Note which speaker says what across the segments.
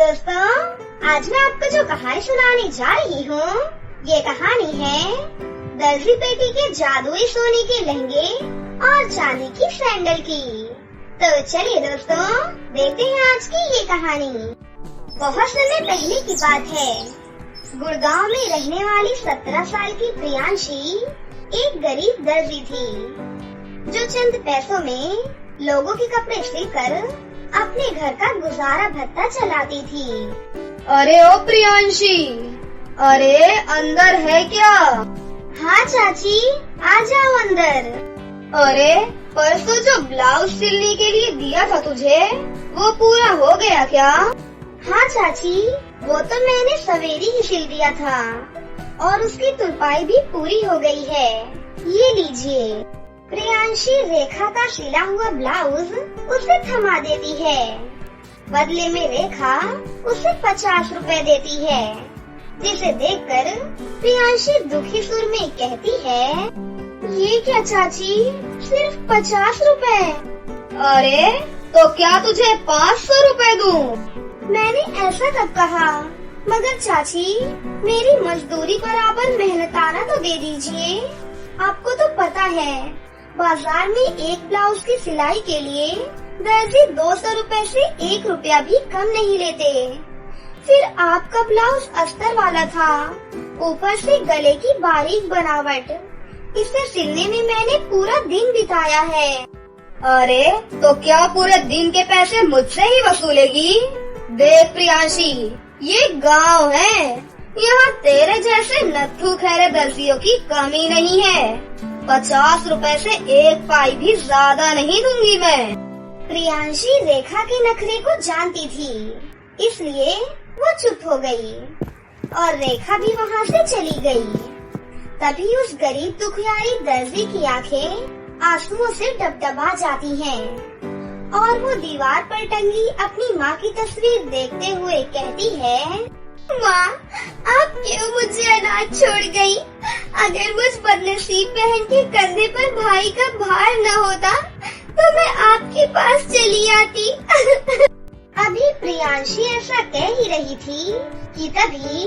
Speaker 1: दोस्तों, आज मैं आपको जो कहानी सुनाने जा रही हूँ, ये कहानी है दर्जी पेटी के जादुई सोने के लहंगे और चांदी की सैंडल की। तो चलिए दोस्तों, देखते हैं आज की ये कहानी। बहुत समय पहले की बात है। गुड़गांव में रहने वाली 17 साल की प्रियांशी एक गरीब दर्जी थी, जो चंद पैसों में लोगों के कपड़े सिलकर अपने घर का गुजारा भत्ता चलाती थी।
Speaker 2: अरे ओ प्रियांशी, अरे अंदर है क्या?
Speaker 1: हाँ चाची, आ जाओ अंदर।
Speaker 2: अरे परसों जो ब्लाउज सिलने के लिए दिया था तुझे, वो पूरा हो गया क्या?
Speaker 1: हाँ चाची, वो तो मैंने सवेरे ही सिल दिया था और उसकी तुरपाई भी पूरी हो गई है। ये लीजिए। प्रियांशी रेखा का सिला हुआ ब्लाउज उसे थमा देती है। बदले में रेखा उसे 50 रुपए देती है, जिसे देखकर प्रियांशी दुखी सुर में कहती है, ये क्या चाची, सिर्फ 50 रुपए?
Speaker 2: अरे तो क्या तुझे 500 रुपए दूं?
Speaker 1: मैंने ऐसा कब कहा? मगर चाची, मेरी मजदूरी बराबर मेहनताना तो दे दीजिए। आपको तो पता है, बाजार में एक ब्लाउज की सिलाई के लिए दर्जी 200 रुपए से 1 रुपया भी कम नहीं लेते। फिर आपका ब्लाउज अस्तर वाला था, ऊपर से गले की बारीक बनावट। इसे सिलने में मैंने पूरा दिन बिताया है।
Speaker 2: अरे तो क्या पूरे दिन के पैसे मुझसे ही वसूलेगी? देख प्रियांशी, ये गांव है, यहाँ तेरे जैसे नत्थू खैरे दर्जियों की कमी नहीं है। 50 रुपए से 1 पाई भी ज्यादा नहीं दूंगी मैं।
Speaker 1: प्रियांशी रेखा के नखरे को जानती थी, इसलिए वो चुप हो गई और रेखा भी वहाँ से चली गई। तभी उस गरीब दुखियारी दर्जी की आंखें आंसुओं से डबडबा जाती हैं और वो दीवार पर टंगी अपनी माँ की तस्वीर देखते हुए कहती है, माँ, आप क्यों मुझे अनाथ छोड़ गई? अगर मुझ बदनसीब बहन के कंधे पर भाई का भार न होता तो मैं आपके पास चली आती। अभी प्रियांशी ऐसा कह ही रही थी कि तभी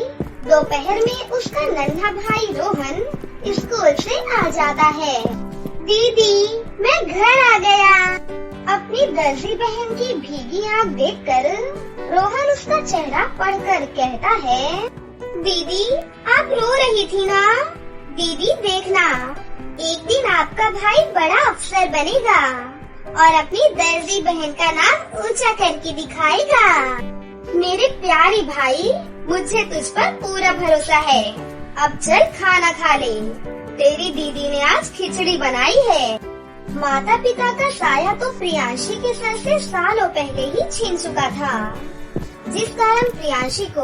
Speaker 1: दोपहर में उसका नन्हा भाई रोहन स्कूल से आ जाता है। दीदी, मैं घर आ गया। अपनी दर्जी बहन की भीगी आँख देखकर रोहन उसका चेहरा पढ़कर कहता है, दीदी, आप रो रही थी ना? दीदी देखना, एक दिन आपका भाई बड़ा अफसर बनेगा और अपनी दर्जी बहन का नाम ऊंचा करके दिखाएगा। मेरे प्यारे भाई, मुझे तुझ पर पूरा भरोसा है। अब चल खाना खा ले, तेरी दीदी ने आज खिचड़ी बनाई है। माता पिता का साया तो प्रियांशी के सर से सालों पहले ही छीन चुका था, जिस कारण प्रियांशी को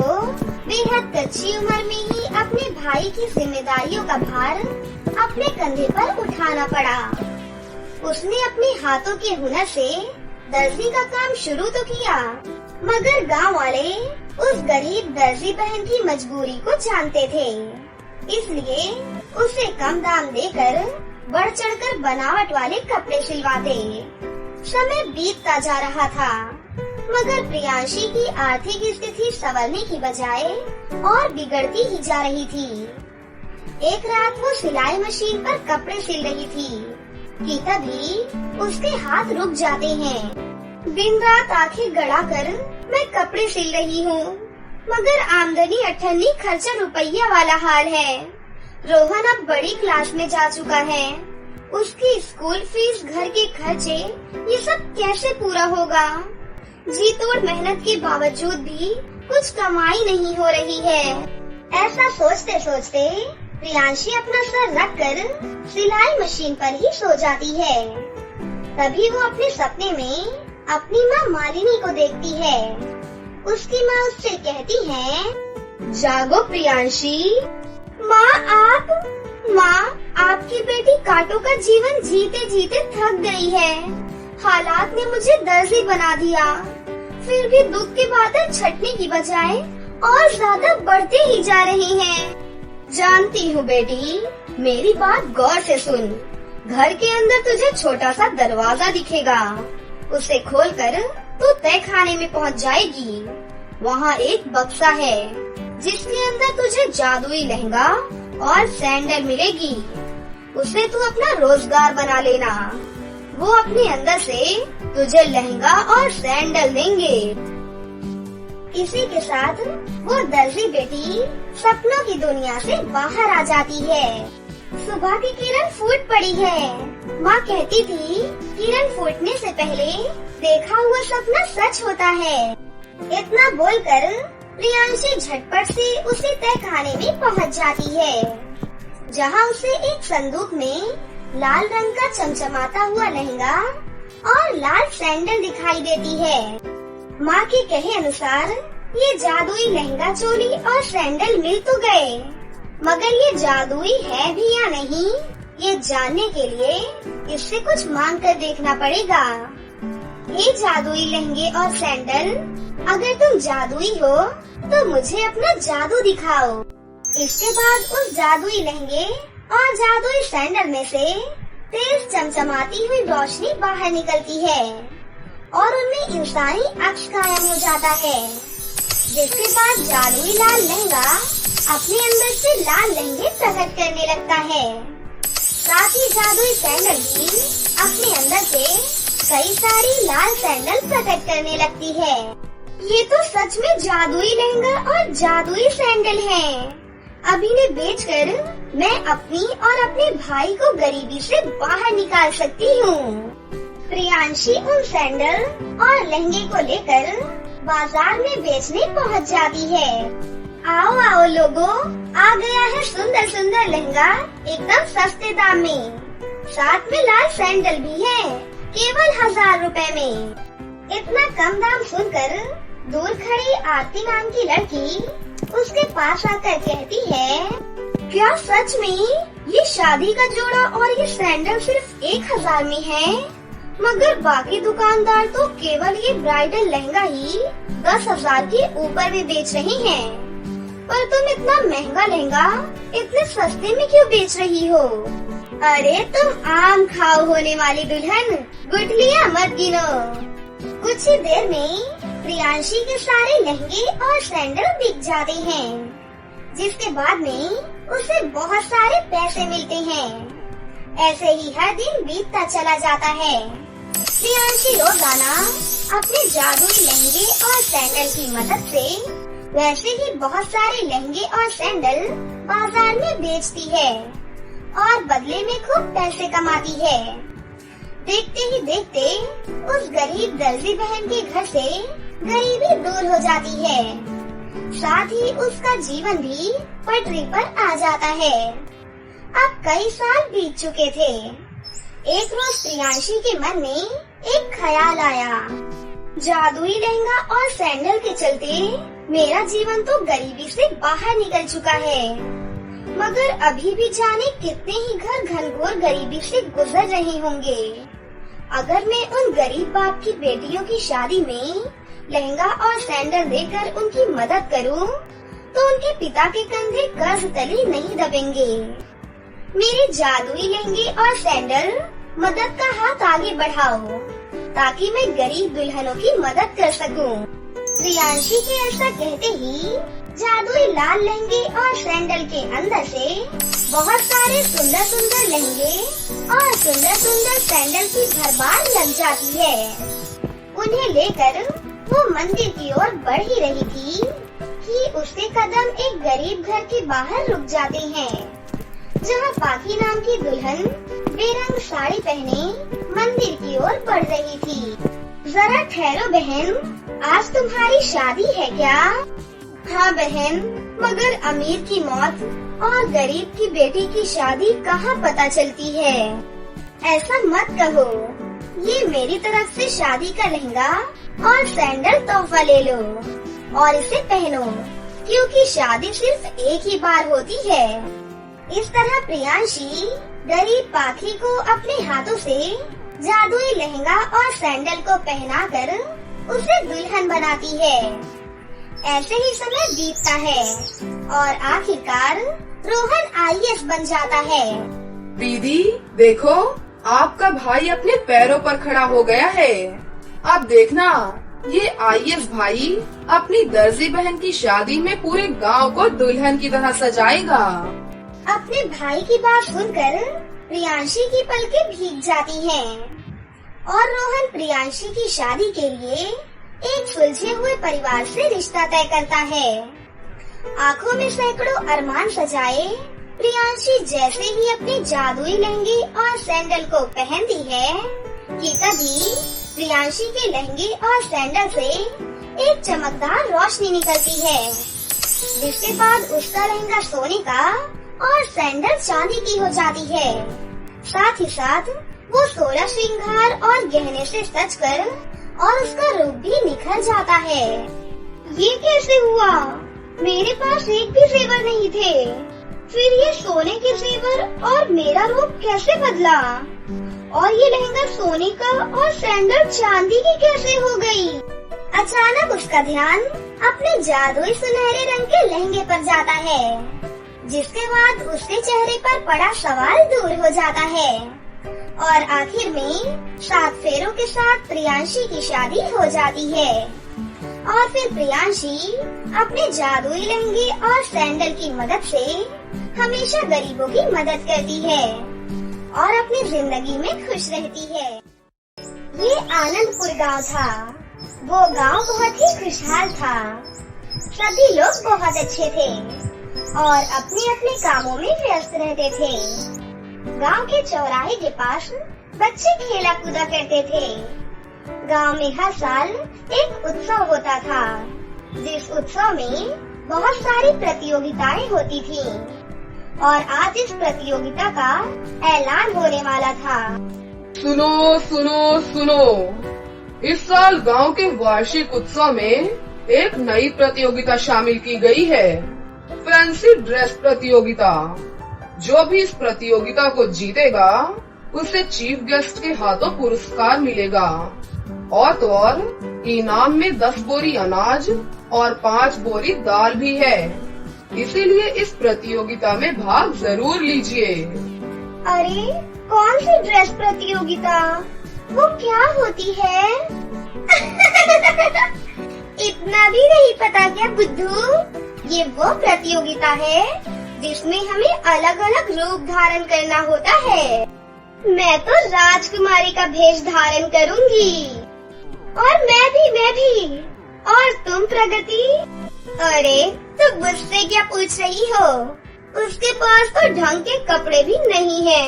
Speaker 1: बेहद कच्ची उम्र में ही अपने भाई की जिम्मेदारियों का भार अपने कंधे पर उठाना पड़ा। उसने अपने हाथों के हुनर से दर्जी का काम शुरू तो किया, मगर गांव वाले उस गरीब दर्जी बहन की मजबूरी को जानते थे, इसलिए उसे कम दाम देकर बढ़ चढ़कर बनावट वाले कपड़े सिलवाते। समय बीतता जा रहा था, मगर प्रियांशी की आर्थिक स्थिति संवरने की बजाय और बिगड़ती ही जा रही थी। एक रात वो सिलाई मशीन पर कपड़े सिल रही थी कि तभी उसके हाथ रुक जाते हैं। दिन रात आंखें गड़ाकर मैं कपड़े सिल रही हूँ, मगर आमदनी अठन्नी खर्चा रुपया वाला हाल है। रोहन अब बड़ी क्लास में जा चुका है, उसकी स्कूल फीस, घर के खर्चे, ये सब कैसे पूरा होगा? जी तोड़ मेहनत के बावजूद भी कुछ कमाई नहीं हो रही है। ऐसा सोचते सोचते प्रियांशी अपना सर रखकर सिलाई मशीन पर ही सो जाती है। तभी वो अपने सपने में अपनी माँ मालिनी को देखती है। उसकी माँ उससे कहती है,
Speaker 2: जागो प्रियांशी।
Speaker 1: माँ, आपकी बेटी कांटों का जीवन जीते जीते थक गई है। हालात ने मुझे दर्जी बना दिया, फिर भी दुख के बादल छटने की बजाय और ज्यादा बढ़ते ही जा रहे हैं।
Speaker 2: जानती हूँ बेटी, मेरी बात गौर से सुन। घर के अंदर तुझे छोटा सा दरवाजा दिखेगा, उसे खोलकर तू तय खाने में पहुँच जाएगी। वहाँ एक बक्सा है जिसके अंदर तुझे जादुई लहंगा और सैंडल मिलेगी। उसे तू अपना रोजगार बना लेना। वो अपने अंदर से तुझे लहंगा और सैंडल देंगे।
Speaker 1: इसी के साथ वो दर्जी बेटी सपनों की दुनिया से बाहर आ जाती है। सुबह की किरण फूट पड़ी है। माँ कहती थी किरण फूटने से पहले देखा हुआ सपना सच होता है। इतना बोलकर प्रियांशी झटपट से उसी तहखाने में पहुँच जाती है, जहाँ उसे एक संदूक में लाल रंग का चमचमाता हुआ लहंगा और लाल सैंडल दिखाई देती है। माँ के कहे अनुसार ये जादुई लहंगा चोली और सैंडल मिल तो गए, मगर ये जादुई है भी या नहीं, ये जानने के लिए इससे कुछ मांग कर देखना पड़ेगा। ये जादुई लहंगे और सैंडल, अगर तुम जादुई हो तो मुझे अपना जादू दिखाओ। इसके बाद उस जादुई लहंगे और जादुई सैंडल में से तेज चमचमाती हुई रोशनी बाहर निकलती है और उनमें इंसानी अक्ष कायम हो जाता है, जिसके बाद जादुई लाल लहंगा अपने अंदर से लाल लहंगे प्रकट करने लगता है। साथ ही जादुई सैंडल भी अपने अंदर से कई सारी लाल सैंडल प्रकट करने लगती है। ये तो सच में जादुई लहंगा और जादुई सैंडल हैं। अब इन्हें बेचकर मैं अपनी और अपने भाई को गरीबी से बाहर निकाल सकती हूँ। प्रियांशी उन सैंडल और लहंगे को लेकर बाजार में बेचने पहुँच जाती है। आओ आओ लोगों, आ गया है सुंदर सुंदर लहंगा एकदम सस्ते दाम में। साथ में लाल सैंडल भी है केवल 1000 रुपए में। इतना कम दाम सुनकर दूर खड़ी आरती नाम की लड़की उसके पास आकर कहती है, क्या सच में ये शादी का जोड़ा और ये सैंडल सिर्फ 1000 में है? मगर बाकी दुकानदार तो केवल ये ब्राइडल लहंगा ही 10,000 के ऊपर में बेच रहे हैं, पर तुम इतना महंगा लहंगा इतने सस्ते में क्यों बेच रही हो? अरे तुम आम खाओ होने वाली दुल्हन, गुठलियाँ मत गिनो। कुछ ही देर में प्रियांशी के सारे लहंगे और सैंडल बिक जाते हैं, जिसके बाद में उसे बहुत सारे पैसे मिलते हैं। ऐसे ही हर दिन बीतता चला जाता है। प्रियांशी रोजाना अपने जादुई लहंगे और सैंडल की मदद से वैसे ही बहुत सारे लहंगे और सैंडल बाजार में बेचती है और बदले में खूब पैसे कमाती है। देखते ही देखते उस गरीब दर्जी बहन के घर से गरीबी दूर हो जाती है। साथ ही उसका जीवन भी पटरी पर आ जाता है। अब कई साल बीत चुके थे। एक रोज प्रियांशी के मन में एक ख्याल आया। जादुई लहंगा और सैंडल के चलते मेरा जीवन तो गरीबी से बाहर निकल चुका है, मगर अभी भी जाने कितने ही घर घनघोर गरीबी से गुजर रहे होंगे। अगर मैं उन गरीब बाप की बेटियों की शादी में लहंगा और सैंडल देकर उनकी मदद करूं, तो उनके पिता के कंधे कर्ज तले नहीं दबेंगे। मेरे जादुई लहंगे और सैंडल मदद का हाथ आगे बढ़ाओ, ताकि मैं गरीब दुल्हनों की मदद कर सकूं। प्रियांशी के ऐसा कहते ही जादुई लाल लहंगे और सैंडल के अंदर से बहुत सारे सुंदर सुंदर लहंगे और सुंदर सुंदर सैंडल की भरमार लग जाती है। उन्हें लेकर वो मंदिर की ओर बढ़ ही रही थी कि उसके कदम एक गरीब घर के बाहर रुक जाते हैं, जहाँ पाखी नाम की दुल्हन बेरंग साड़ी पहने मंदिर की ओर बढ़ रही थी। जरा ठहरो बहन, आज तुम्हारी शादी है क्या? हाँ बहन, मगर अमीर की मौत और गरीब की बेटी की शादी कहाँ पता चलती है? ऐसा मत कहो, ये मेरी तरफ से शादी का लहंगा और सैंडल तोहफा ले लो और इसे पहनो, क्योंकि शादी सिर्फ एक ही बार होती है। इस तरह प्रियांशी गरीब पाखी को अपने हाथों से जादुई लहंगा और सैंडल को पहनाकर उसे दुल्हन बनाती है। ऐसे ही समय बीतता है और आखिरकार रोहन IAS बन जाता है।
Speaker 3: दीदी देखो, आपका भाई अपने पैरों पर खड़ा हो गया है। अब देखना ये आईएएस भाई अपनी दर्जी बहन की शादी में पूरे गांव को दुल्हन की तरह सजाएगा।
Speaker 1: अपने भाई की बात सुनकर प्रियांशी की पलकें भीग जाती हैं और रोहन प्रियांशी की शादी के लिए एक सुलझे हुए परिवार से रिश्ता तय करता है। आंखों में सैकड़ों अरमान सजाए प्रियांशी जैसे ही अपने जादुई लहंगे और सैंडल को पहनती है कि तभी प्रियांशी के लहंगे और सैंडल से एक चमकदार रोशनी निकलती है, जिसके बाद उसका लहंगा सोने का और सैंडल चांदी की हो जाती है। साथ ही साथ वो 16 श्रृंगार और गहने से सजकर और उसका रूप भी निखर जाता है। ये कैसे हुआ? मेरे पास एक भी जेवर नहीं थे, फिर ये सोने के जेवर और मेरा रूप कैसे बदला? और ये लहंगा सोने का और सैंडल चांदी की कैसे हो गई? अचानक उसका ध्यान अपने जादुई सुनहरे रंग के लहंगे पर जाता है, जिसके बाद उसके चेहरे पर पड़ा सवाल दूर हो जाता है और आखिर में 7 फेरों के साथ प्रियांशी की शादी हो जाती है। और फिर प्रियांशी अपने जादुई लहंगे और सैंडल की मदद से हमेशा गरीबों की मदद करती है और अपनी जिंदगी में खुश रहती है। ये आनंदपुर गांव था। वो गांव बहुत ही खुशहाल था। सभी लोग बहुत अच्छे थे और अपने अपने कामों में व्यस्त रहते थे। गांव के चौराहे के पास बच्चे खेला कूदा करते थे। गांव में हर साल एक उत्सव होता था, जिस उत्सव में बहुत सारी प्रतियोगिताएं होती थीं और आज इस प्रतियोगिता का ऐलान होने वाला था।
Speaker 3: सुनो सुनो सुनो, इस साल गांव के वार्षिक उत्सव में एक नई प्रतियोगिता शामिल की गई है, फैंसी ड्रेस प्रतियोगिता। जो भी इस प्रतियोगिता को जीतेगा उसे चीफ गेस्ट के हाथों पुरस्कार मिलेगा और तो और इनाम में 10 बोरी अनाज और 5 बोरी दाल भी है। इसीलिए इस प्रतियोगिता में भाग जरूर लीजिए।
Speaker 1: अरे कौन सी ड्रेस प्रतियोगिता? वो क्या होती है? इतना भी नहीं पता क्या बुद्धू? ये वो प्रतियोगिता है जिसमें हमें अलग अलग रूप धारण करना होता है। मैं तो राजकुमारी का भेष धारण करूंगी। और मैं भी। और तुम प्रगति? अरे तुम मुझसे क्या पूछ रही हो? उसके पास तो ढंग के कपड़े भी नहीं है,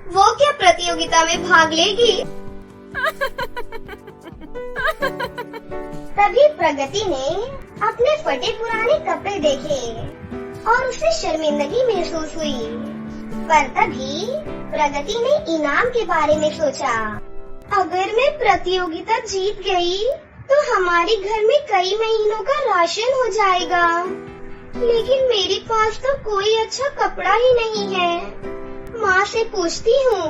Speaker 1: वो क्या प्रतियोगिता में भाग लेगी? तभी प्रगति ने अपने फटे पुराने कपड़े देखे और उसे शर्मिंदगी महसूस हुई। पर तभी प्रगति ने इनाम के बारे में सोचा। अगर मैं प्रतियोगिता जीत गई तो हमारे घर में कई महीनों का राशन हो जाएगा, लेकिन मेरे पास तो कोई अच्छा कपड़ा ही नहीं है। माँ से पूछती हूँ।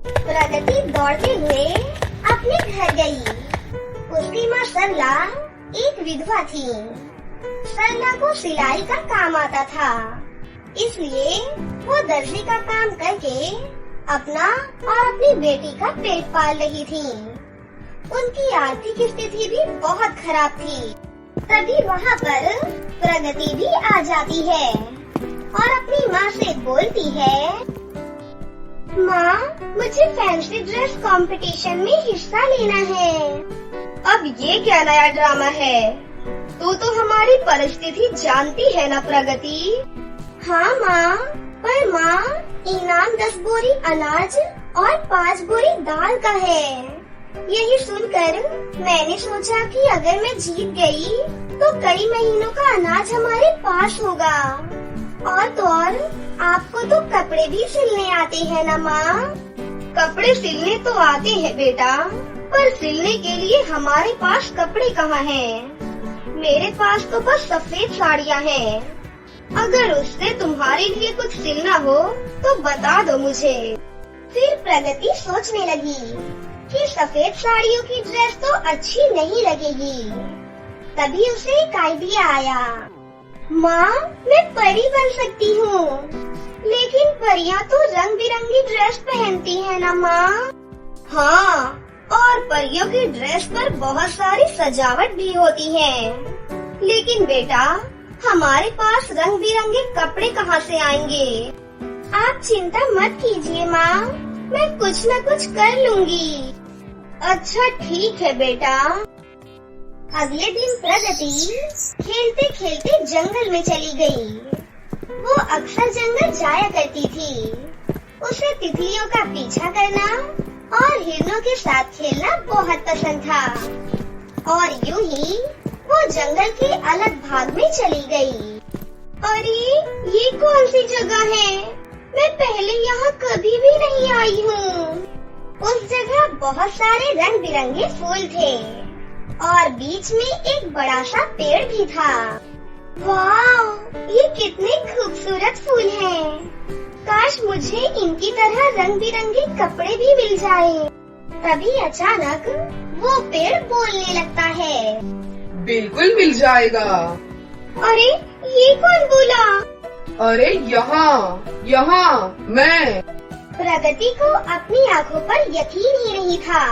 Speaker 1: प्रगति दौड़ते हुए अपने घर गई। उसकी माँ सरला एक विधवा थी। सरला को सिलाई का काम आता था, इसलिए वो दर्जी का काम करके अपना और अपनी बेटी का पेट पाल रही थी। उनकी आर्थिक स्थिति भी बहुत खराब थी। तभी वहाँ पर प्रगति भी आ जाती है और अपनी माँ से बोलती है, माँ मुझे फैंसी ड्रेस कंपटीशन में हिस्सा लेना है।
Speaker 2: अब ये क्या नया ड्रामा है? तू तो हमारी परिस्थिति जानती है ना प्रगति?
Speaker 1: हाँ माँ, पर माँ इनाम 10 बोरी अनाज और 5 बोरी दाल का है। यही सुनकर मैंने सोचा कि अगर मैं जीत गई तो कई महीनों का अनाज हमारे पास होगा। और तो और आपको तो कपड़े भी सिलने आते हैं ना माँ?
Speaker 2: कपड़े सिलने तो आते हैं बेटा, पर सिलने के लिए हमारे पास कपड़े कहाँ हैं? मेरे पास तो बस सफेद साड़ियाँ हैं। अगर उससे तुम्हारे लिए कुछ सिलना हो तो बता दो मुझे।
Speaker 1: फिर प्रगति सोचने लगी कि सफेद साड़ियों की ड्रेस तो अच्छी नहीं लगेगी। तभी उसे एक आइडिया आया। माँ मैं परी बन सकती हूँ, लेकिन परियां तो रंग बिरंगी ड्रेस पहनती है ना माँ?
Speaker 2: हाँ,
Speaker 1: और परियों की ड्रेस पर बहुत सारी सजावट भी होती है। लेकिन बेटा, हमारे पास रंग बिरंगे कपड़े कहाँ से आएंगे? आप चिंता मत कीजिए माँ, मैं कुछ न कुछ कर लूंगी। अच्छा ठीक है बेटा। अगले दिन प्रगति खेलते खेलते जंगल में चली गई। वो अक्सर जंगल जाया करती थी। उसे तितलियों का पीछा करना और हिरणों के साथ खेलना बहुत पसंद था। और यूं ही वो जंगल के अलग भाग में चली गई। अरे ये कौन सी जगह है? मैं पहले यहाँ कभी भी नहीं आई हूँ। उस जगह बहुत सारे रंग बिरंगे फूल थे और बीच में एक बड़ा सा पेड़ भी था। वाह, ये कितने खूबसूरत फूल हैं। काश मुझे इनकी तरह रंग बिरंगे कपड़े भी मिल जाए। तभी अचानक वो पेड़ बोलने लगता है।
Speaker 3: बिल्कुल मिल जाएगा।
Speaker 1: अरे ये कौन बोला?
Speaker 3: अरे यहाँ मैं।
Speaker 1: प्रगति को अपनी आंखों पर यकीन ही नहीं था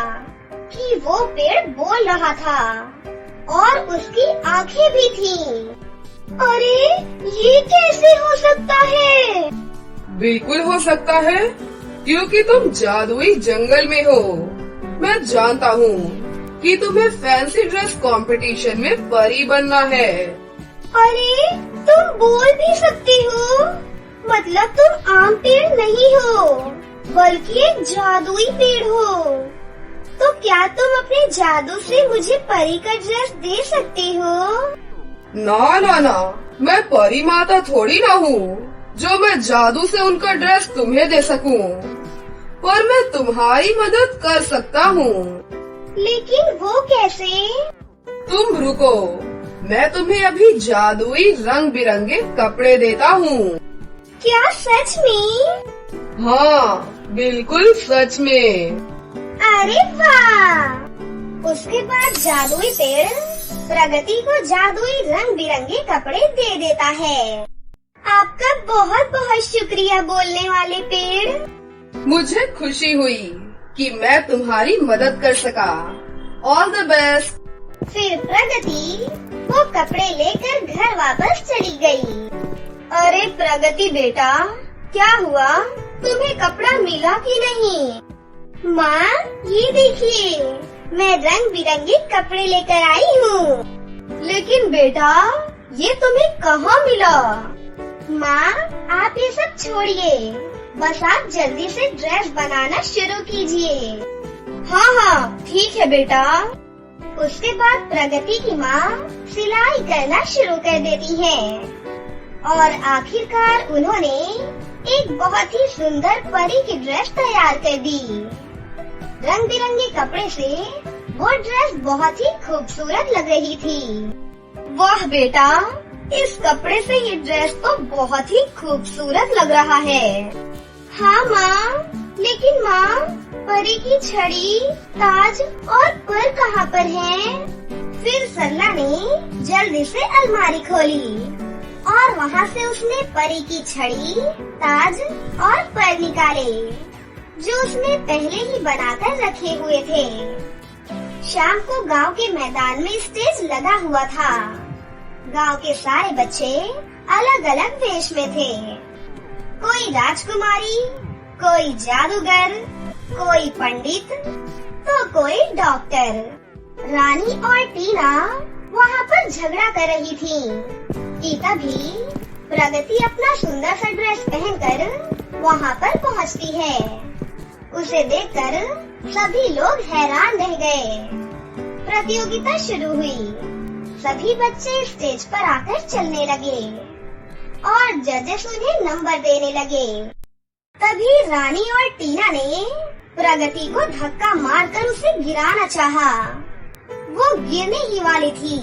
Speaker 1: कि वो पेड़ बोल रहा था और उसकी आंखें भी थीं। अरे ये कैसे हो सकता है?
Speaker 3: बिल्कुल हो सकता है, क्योंकि तुम जादुई जंगल में हो। मैं जानता हूँ कि तुम्हें फैंसी ड्रेस कंपटीशन में परी बनना है।
Speaker 1: अरे तुम बोल भी सकते हो? मतलब तुम आम पेड़ नहीं हो, बल्कि एक जादुई पेड़ हो। तो क्या तुम अपने जादू से मुझे परी का ड्रेस दे सकते हो?
Speaker 3: ना, मैं परी माता थोड़ी ना हूँ जो मैं जादू से उनका ड्रेस तुम्हें दे सकूं। पर मैं तुम्हारी मदद कर सकता हूँ।
Speaker 1: लेकिन वो कैसे?
Speaker 3: तुम रुको, मैं तुम्हें अभी जादुई रंग बिरंगे कपड़े देता हूँ।
Speaker 1: क्या सच में?
Speaker 3: हाँ, बिल्कुल सच में।
Speaker 1: अरे वाह! उसके बाद जादुई पेड़ प्रगति को जादुई रंग बिरंगे कपड़े दे देता है। आपका बहुत बहुत शुक्रिया बोलने वाले पेड़।
Speaker 3: मुझे खुशी हुई कि मैं तुम्हारी मदद कर सका। All the best.
Speaker 1: फिर प्रगति वो कपड़े लेकर घर वापस चली गई। अरे प्रगति बेटा, क्या हुआ? तुम्हें कपड़ा मिला कि नहीं? माँ, ये देखिए, मैं रंग बिरंगे कपड़े लेकर आई हूँ। लेकिन बेटा, ये तुम्हें कहाँ मिला? माँ, आप ये सब छोड़िए, बस आप जल्दी से ड्रेस बनाना शुरू कीजिए। हाँ, ठीक है बेटा। उसके बाद प्रगति की माँ सिलाई करना शुरू कर देती है और आखिरकार उन्होंने एक बहुत ही सुंदर परी की ड्रेस तैयार कर दी। रंग बिरंगे कपड़े से वो ड्रेस बहुत ही खूबसूरत लग रही थी। वाह बेटा, इस कपड़े से ये ड्रेस तो बहुत ही खूबसूरत लग रहा है। हाँ माँ, लेकिन माँ, परी की छड़ी, ताज और पर कहाँ पर हैं? फिर सरला ने जल्दी से अलमारी खोली और वहाँ से उसने परी की छड़ी, ताज और पर निकाले, जो उसने पहले ही बनाकर रखे हुए थे। शाम को गांव के मैदान में स्टेज लगा हुआ था। गांव के सारे बच्चे अलग अलग वेश में थे। कोई राजकुमारी, कोई जादूगर, कोई पंडित, तो कोई डॉक्टर। रानी और टीना वहाँ पर झगड़ा कर रही थी कि तभी प्रगति अपना सुंदर सा ड्रेस पहनकर वहाँ पर पहुँचती है। उसे देखकर सभी लोग हैरान रह गए। प्रतियोगिता शुरू हुई। सभी बच्चे स्टेज पर आकर चलने लगे और जजेस उन्हें नंबर देने लगे। तभी रानी और टीना ने प्रगति को धक्का मारकर उसे गिराना चाहा। वो गिरने ही वाली थी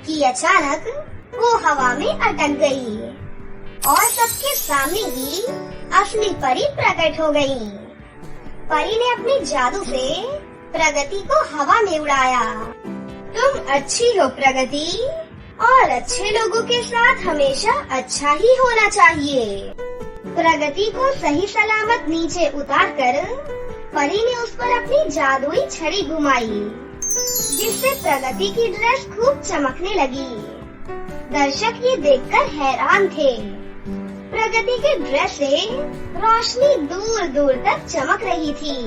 Speaker 1: कि अचानक वो हवा में अटक गई और सबके सामने ही असली परी प्रकट हो गई। परी ने अपने जादू से प्रगति को हवा में उड़ाया। तुम अच्छी हो प्रगति, और अच्छे लोगों के साथ हमेशा अच्छा ही होना चाहिए। प्रगति को सही सलामत नीचे उतारकर परी ने उस पर अपनी जादुई छड़ी घुमाई, जिससे प्रगति की ड्रेस खूब चमकने लगी। दर्शक ये देखकर हैरान थे। प्रगति के ड्रेस से रोशनी दूर दूर तक चमक रही थी।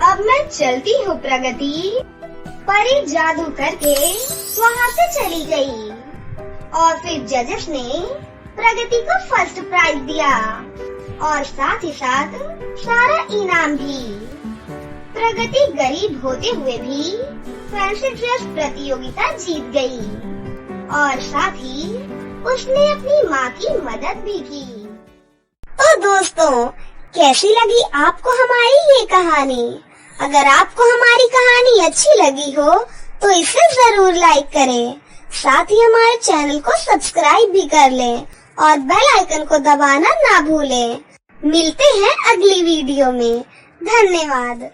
Speaker 1: अब मैं चलती हूँ प्रगति। परी जादू करके वहाँ से चली गई और फिर जजेस ने प्रगति को फर्स्ट प्राइज दिया और साथ ही साथ सारा इनाम भी। प्रगति गरीब होते हुए भी फैंसी ड्रेस प्रतियोगिता जीत गई और साथ ही उसने अपनी माँ की मदद भी की।
Speaker 2: तो दोस्तों, कैसी लगी आपको हमारी ये कहानी? अगर आपको हमारी कहानी अच्छी लगी हो तो इसे जरूर लाइक करें, साथ ही हमारे चैनल को सब्सक्राइब भी कर लें और बेल आइकन को दबाना ना भूलें। मिलते हैं अगली वीडियो में। धन्यवाद।